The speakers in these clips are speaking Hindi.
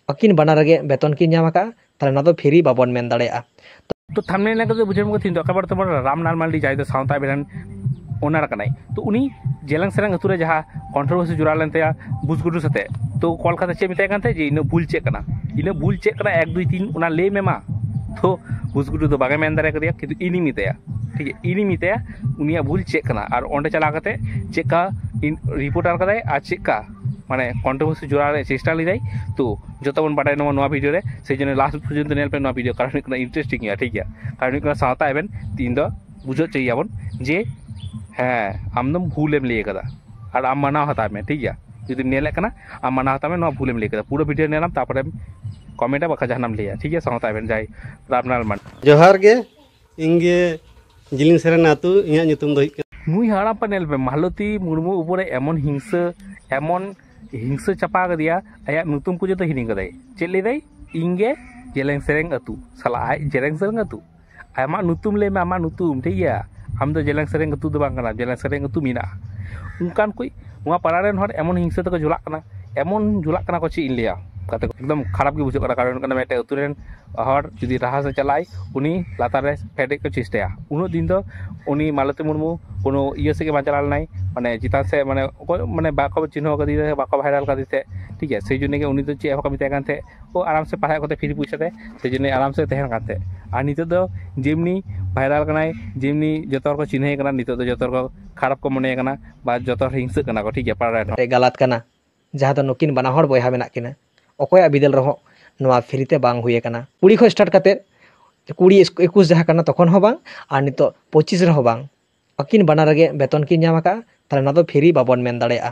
akin banar ge beton kin nyam aka tale na do free babon men dareya तो थंबनेल ने तो बुझे मको तीन दकाबर तमर रामलाल मार्डी जाय द सावता बेरन ओनर कनाई तो उनी जेलंग सेरंग अतुरे जहा कंट्रोवर्सी जुड़ा लेनते बुजगुडू सते तो कोलकाता चे मिताय कानते जे इन भूल चे कना इन भूल चे कना 1 2 3 उना ले मेमा तो बुजगुडू तो बागे मेन दारे करिया किंतु इनी मिताया ठीक है इनी मिताया उनिया भूल चे कना और ओंडे चला कते चेका रिपोर्टर कदाय आ चेका माने कंट्रोवर्सी जुड़ा चेष्टा लीदाई तो जो बन बाटाय नवा वीडियो रे से जने लास्ट पर्यंत नेल पे नवा वीडियो कारण इतना इंटरेस्टिंग है ठीक है कारण इतना सावता एबेन तीन दो बुझो चाहिए अपन जे हाँ आमदम भूलेम लिए कदा और आम माना हता में ठीक है जुदी नेले कना आम माना हता में नवा भूलेम लिए कदा पूरा वीडियो नेलाम तापरे कमेंट बाका जहानाम लिया ठीक है सावता एबेन जाय रामलाल मान जोहार गे इंगे जिलिंग सेरन आतु इया nyutum दो नुई हाड़ाम पर नेल पे मालती मुर्मू ऊपर एमन हिंसा चापा कदिया आया नुतुम को जो हिनी कदाय चेक लेदाय इंगे जेलेंग सेरेंग अतु साला आय जेलेंग सेरेंग अतु आमा नुतुम ले आमा नुतुम ठीक है आम दो जेलेंग सेरेंग अतु दो बांग कना जेलेंग सेरेंग अतु मीना उनकान कोई वहाँ पारारेन हर एमन हिंसा तक जुलाक कना एमन जुलाक कना को ची इलिया कते एकदम खराब के बुझो करा कारण कना मेटे अतुरेन हर जुदी राहा से चलाय उनी लातार रे फेटे को चेष्टाया उनो दिन दो उनी मालती मुर्मू कोनो इये से के बांचलाल नाई माने चितान से माने बाको चिन्ह कदी बाको भाइराल कदी थे ठीक है से जने के उनी तो चे हका मिते कानते ओ आराम से पढ़ाई करते फ्री पैसा थे से जने आराम से तहन कानते आ नितो दो जेमनी भाइराल कनाय जेमनी जतर को चिन्ह कना नितो दो जतर को खराब को मने कना बा जतर हिंसा कना को ठीक है पारा गलत कना जहां दो नुकिन बना हर बोया मेना किना अकोया बिदल रहो नवा फ्रीते बांग हुए कना कुड़ी खो स्टार्ट करते कुड़ी 21 जहां कना तखन हो बांग और नितो 25 रहो बांग अकिन बानार गे बेतन किन nyam aka tale na do free babon men dareya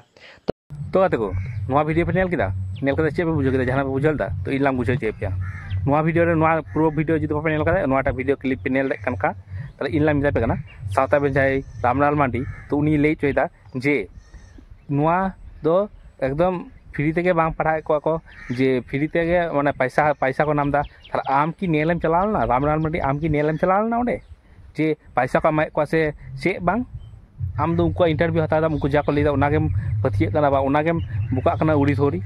तो आते को नवा वीडियो पे नेल किदा चे पे बुझो किदा जहां पे बुझल दा तो इलाम बुझो चे पे नवा वीडियो रे नवा प्रो वीडियो जदि पे नेल कदा नवाटा वीडियो क्लिप पे नेल कन का तले इलाम मिदा पे कना सावता बे जाय रामलाल मांडी तो उनी ले चोयदा जे नवा दो एकदम फ्री तेगे बांग पढ़ाए को जे फ्री तेगे माने पैसा को नाम दा आम की नेलम चलाल ना रामलाल मांडी आम की नेलम चलाल ना ओंडे जे पैसा का मैं को से चे बांग आम दो उनको इंटरव्यू हता उनको जा को लेदा उनागेम पथिए कना बा उनागेम बुका कना उड़ी थोड़ी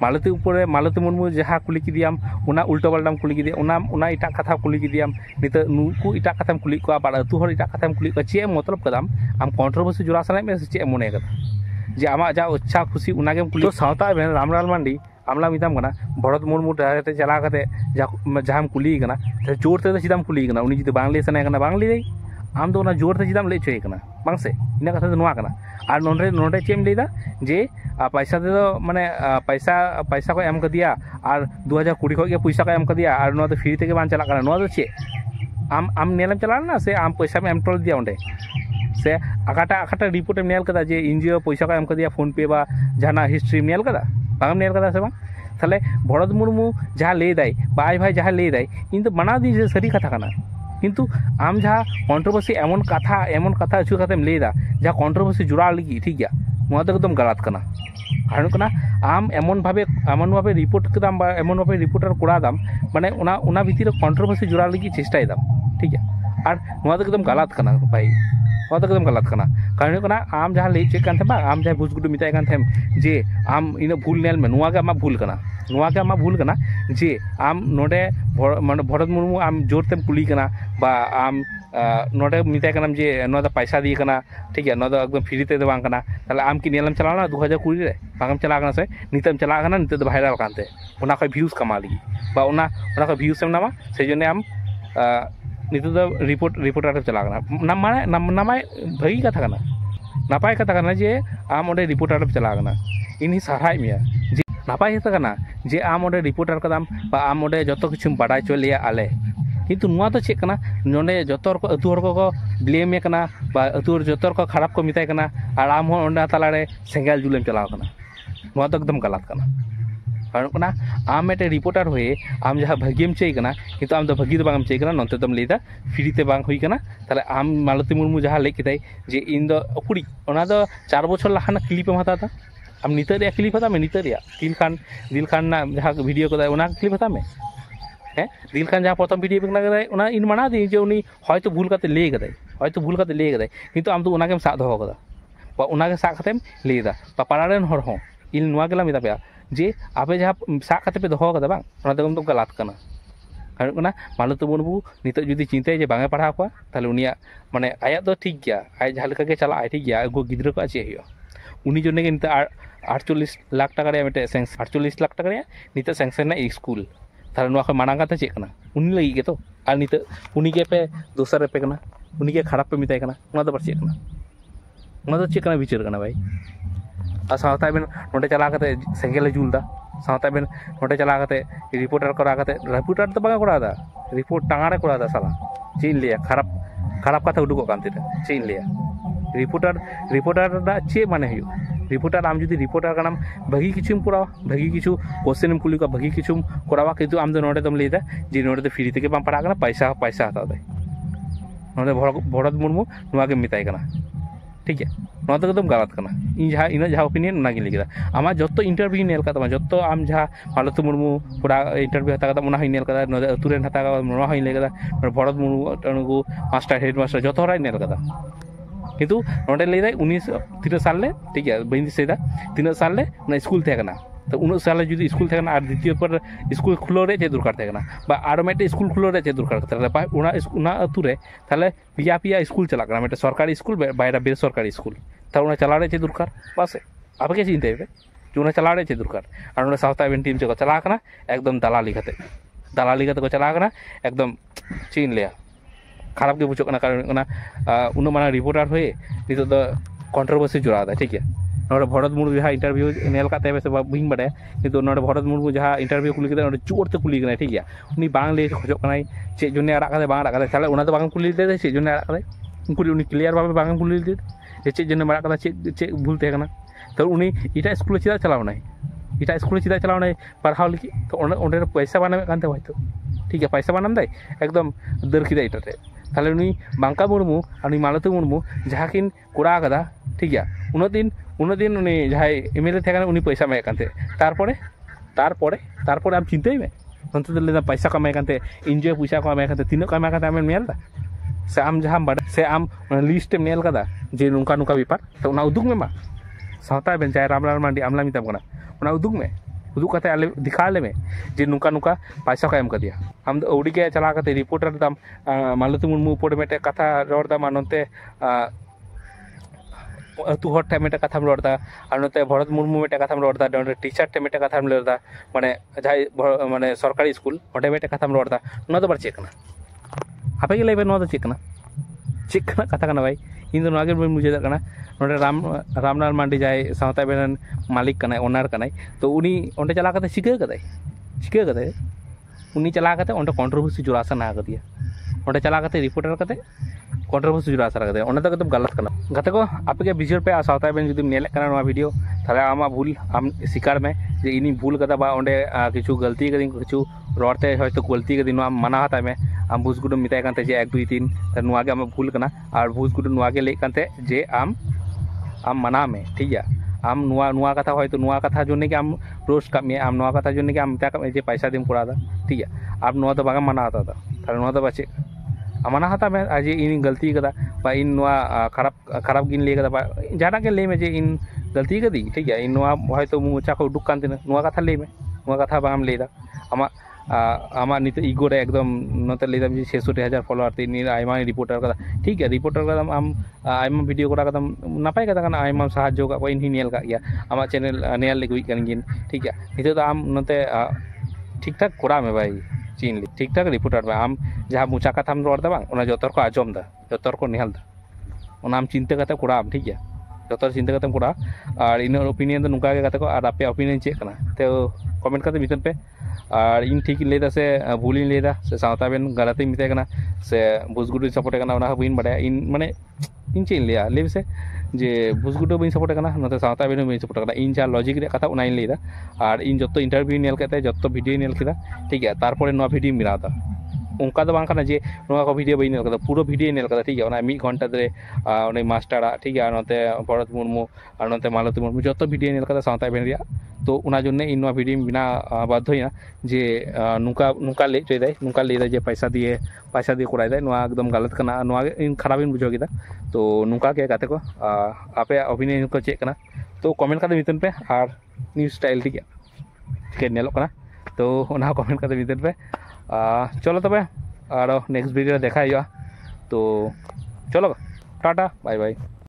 मालती ऊपर मालती मुर्मू जहाँ कुली किदियाम उना उल्टा पल्टाम कुली किदिया उना इटा कथा कुली किदियाम नित नुकु इटा कथाम कुली को बार अतु हर इटा कथाम कुली को चे मतलब कदाम आम कंट्रोवर्सी जुड़ा सनाय में चे मने कदा जे आमा जा अच्छा खुशी उनागेम कुली तो सावता बेन रामलाल मांडी आमला मिताम कना भरत मुर्मू डायरेक्ट चला कते जहां कुली कना जोर ते चिदाम कुली कना उनी जदि बांग्ले सनाय कना बांग्ले दे आम दो जोर ते चिदाम ले चोय कना बांग से इन कथा दो नवा कना और नोंडे नोंडे चेम लेदा जे पैसा दे दो माने पैसा को एम कदिया और 2020 को पैसा को एम कदिया और नो तो फ्री ते के बान चला कना नो दो चे आम नेलम चला ना से आम पैसा में एम टोल दिया ओंडे से अकाटा रिपोर्ट नेल कदा जे एनजीओ पैसा को एम कदिया फोन पे बा जाना हिस्ट्री नेल कदा बांग नेल कदा से बा ताले भरत मुर्मू जहाँ ले दाई बाई भाई जहाँ ले दाई इन तो बना दी सरी कथा कना किंतु आम जहाँ कंट्रोवर्सी एमन कथा अचू कतेम लेदा जहाँ कंट्रोवर्सी जुड़ा लगी ठीक गया नोआ तो एकदम गलत कना कारण कना आम एमन भावे रिपोर्ट कदाम बा एमन भावे रिपोर्टर कोड़ा दाम माने उना भीतर कंट्रोवर्सी जुड़ा लगी चेष्टाय दाम ठीक है और नोआ तो एकदम गलत कना भाई नोआ तो एकदम गलत कना कारण कना आम जहाँ ले चेक कान थे बा आम जहाँ भुजगुडू मिताय कान थे जे आम इन भूल नेल में नोआ के आमा भूल कना नोआ के आमा भूल कना जे आम नोडे माने भरत मुर्मू आम जोर तेम कुली कना बा आम नोडे मिताय कनाम जे नो दा पैसा दिए कना ठीक है नो दा एकदम फ्री ते दो बांग कना ताले आम की नेलम चलाना 2020 रे बांगम चला कना से नितम चला कना नित दो भाइरल कानते उना को व्यूज कमा लगी बा उना को व्यूज से नामा से जने आम नित दो रिपोर्टर चला कना नामाय भगी कथा कना नापाय कथा कना जे आम ओडे रिपोर्टर चला कना इनी सहाय मिया जे नापाय कथा कना जे आम ओडे रिपोर्टर कदाम बा आम ओडे जतो किछु बाडाय चलिया आले किंतु नुआ तो चेक कना नोंडे जतर को अतु हर को ब्लेम कना बा अतु जतर को खराब को मिताय कना और आम हो ओंडा तालारे सेंगल जुलेम चलाव कना नुआ तो एकदम गलत कना कारण कना आम मेटे रिपोर्टर हुए आम जहाँ भाग्यम चई कना किंतु आम दो भागी दो बांगम चई कना नोंते दम लेदा फ्री ते बांग हुई कना ताले आम मालती मुर्मू जहाँ ले किताय जे इन दो कुड़ी ओना दो 4 बछर लाहाना क्लिप एम हता था आम नितर या क्लिप हता में नितर या दिल खान ना जहाँ वीडियो को ओना क्लिप हता में हैं दिल खान जहाँ प्रथम वीडियो पे इन माना दी जो उनी हयतो भूल करते ले गदाय हयतो भूल करते ले गदाय किंतु आम तो उनाके साब दो कदा बा उनाके साब करतेम लेदा बा पारारेन हर हो इन नुआ गेला मिता पे जे आपे जहाँ सा कते पे दोहो कदा बांग ओना दो गलत कना कारण मालती मुर्मू नित जुदी चिंता जे बांगे पढ़ा को ताहले उनिया माने आया तो ठीक गया आय जहाँ लेका के चला ठीक गया गो गिद्रा को चे हुआ उनी जोने के नित 48 लाख टाका मिटे 48 लाख टाका नित सैंक्शन ना स्कूल ताहले नोआ को माना काते चेक कना उनी लगी के तो और नित उनी के पे दोसर पे कना उनी के खराब पे मिताय कना ओना दो पर चेक कना ओना दो चेक कना विचार कना भाई और सावता बेन नोटे चला करते सेंगेल जुलदा सावता बेन नोटे चला करते रिपोर्टर करा करते रिपोर्टर तो बागा करा दा रिपोर्ट टांगारे करा दा साला चीन लिया खराब खराब कथा उडुको कांते चीन लिया रिपोर्टर दा चे माने हुयो रिपोर्टर आम जुदी रिपोर्टर कनाम भागी किछुम करावा भागी किछु क्वेश्चन कुली का भागी किछुम करावा किंतु आम दो नोटे दम लेदा जे नोटे तो फ्री ते बाम पड़ा कना पैसा हता दे नोटे भरत मुर्मू नोआ के मिताय कना ठीक है नोआ तो एकदम गलत कना इन जहाँ इन जहाँ ओपिनियन ना गिली केदा आमा जत्तो इंटरव्यू नेल कदा जत्तो आम जहाँ मालती मुर्मू पूरा इंटरव्यू हता कदा उना हई नेल कदा नोदे अतु रेन हता कदा नोआ हई ले कदा भरत मुर्मू तणगु मास्टर हेड मास्टर जत्तो हराई नेल कदा किंतु नोडे ले उनी 3 साल ले ठीक है बई दिसेदा 3 साल ले ना स्कूल थे कना तो उन साल जुदी स्कूल थे कना द्वितीय पर स्कूल खुलो रे चे दुरकार थे कना बा आरो मेटे स्कूल खुलो रे चे दुरकार थे पा उना अतु रे ताले पिया पिया स्कूल चला कना मेटे सरकारी स्कूल बायरा बेसरकारी स्कूल ता उना चला रे चे दुरकार बस आपे के चिंता है जो उना चला रे चे दुरकार और उना साउथ इवेंट टीम से चला कना एकदम दलाली कते को चला कना एकदम चीन लिया खराब के बुझो कारण उन माना रिपोर्टर हुए नित कंट्रोवर्सी जुड़ा ठीक है नोड़े भरत मुर्मू जहाँ इंटरव्यू नेल काते से बी बाड़ा किंतु नोड़े भरत मुर्मू जहाँ इंटरव्यू कुली चोरते कुली ठीक है उनी बांग ले खोजो चे जोने आड़ा बांग आड़ा ताहले उना तो बांग कुली दे चे जोने आड़ा उनको उनी क्लियर भावे बांग कुली दे चे जोने आड़ा चे भूल थे तो उनी इटा स्कूल चेदा चलावना इटा स्कूल चेदा चलावना पढ़ाव लगी तो पैसा बनामे कानते हयतो ठीक है पैसा बनाम दाय एकदम दर किदा इटाते ताहले उनी बांका मुर्मू और उनी मालती मुर्मू जहाँ किन कोरा कदा ठीक है उन दिन उनी जहाँ एमएलए थे उनी पैसा मे कानते तारपरे आम चिंताई में नंते लेदा पैसा कमाए कानते एनजीओ पैसा कमाए कानते तीना कमाए कानते आम नेलदा से आम जहाँ बड़ा से आम लिस्ट नेल कदा जे नुका नुका बेपार तो उना उदुग में मा सावता बेन चाहे रामलाल मांडी आमला मिताम कना उना उदुग में उदुग कते आले दिखा ले में जे नुका नुका पैसा का एम कदिया आम दो औडी के चला कते रिपोर्टर दाम मालती मुर्मू ऊपर मेटे कथा रोड दा नोते अतु हर टे मेटे कथा रोडदा और नोते भरत मुर्मू मेटे कथा रोडदा नोते टीचर टे मेटे कथा रोडदा माने जाय माने सरकारी स्कूल ओटे मेटे कथा रोडदा नो तो बार चेक ना आपे के लेबे नो तो चेक ना कथा कना भाई इन दो नागे मुझे कना नोटे रामलाल मांडी जाय सावता बेन मालिक कनाय ओनर कनाय तो उनी ओंडे चला कते चिका कते उनी चला कते ओंडे कंट्रोवर्सी जुरासा ना कदिया ओंडे चला कते रिपोर्टर कते कंट्रोवर्सी जुरासा कते ओंडे तो एकदम गलत कना गते को आपके विजुअल पे सावता बेन जुदी नेले कना नोआ वीडियो थाले आमा भूल आम स्वीकार में जे इनी भूल कदा बा ओंडे किछु गलती कदिन किछु रोडते हयतो गलती कदिन नोआ माना हता में आम भूसगुडम मिताय कानते जे 1 2 3 नोआ के आम भूल कना और भूसगुडम नोआ के ले कानते जे आम मना में ठीक है आम नुआ कथा हयतो नुआ कथा जोने के आम रोस्ट का में आम नुआ कथा जोने के आम मिता का जे पैसा दिम कोड़ा ठीक है आप नुआ तो बागा मना हता ताहले नुआ तो बाचे मना हता में आज इन गलती कदा बा इन नुआ खराब गिन ले कदा जाना के ले में जे इन गलती कदी ठीक है इन नुआ हयतो मोचा को उडुक कानते नुआ कथा ले में नुआ कथा बाम लेदा आमा आमा नित इगो रे एकदम नते लेदाम जे 66,000 फॉलोअर ते नि आयमा रिपोर्टर कदा ठीक है रिपोर्टर कदा आम आयमा वीडियो करा कदा नापाय कदा kana आयमा साहाज्य का इन ही नेल का गया आमा चैनल नेल लेगुई कन गिन ठीक है नित तो आम नते ठीक ठाक कोरा में भाई चीन ले ठीक ठाक रिपोर्टर में आम जहां मुचा कथा हम रोड दा बांग ओना जतर को आजम दा जतर को नेहल दा ओना आम चिंता कते कोरा ठीक है जतर चिंता कते कोरा और इन ओपिनियन तो नुका के कते को और आपे ओपिनियन चेक करना तो कमेंट करते भीतर पे और इन ठीक लेदा से भूल लेदा से सावता बेन गलती मिते कना से भूसगुडू सपोर्ट कना ओना बइन बड़ा इन माने इन चेन लिया ले से जे भूसगुडू बइन सपोर्ट कना नते सावता बेन बइन सपोर्ट कना इन जा लॉजिक रे कथा उना इन लेदा और इन जत्तो इंटरव्यू नेल कते जत्तो वीडियो नेल केदा ठीक है तारपरे नो वीडियो मिरादा उनका तो बांग नेल वीडियो बी नेल पूरा वीडियो नेल ठीक है 1 घंटा धरे मास्टर ठीक है नोते भरत मुर्मू और नोते मालती मुर्मू जो वीडियो नेल सावता बेन तो उना जोन्ने इन वीडियो बिना बाध्य जे नुका नुका ले चोय नुका ले जे पैसा दिए कोराय एकदम गलत करना इन खराब इन बुझो किदा तो नुका के गाते को आपे ओपिनियन को चेक करना तो कमेंट करते मितन पे और न्यूज स्टाइल ठीक है। चिके नेलोग कना तो उना कमेंट करते विजिट पे चलो तबे और नेक्स्ट वीडियो देखा हुआ तो चलो टाटा बाय बाय।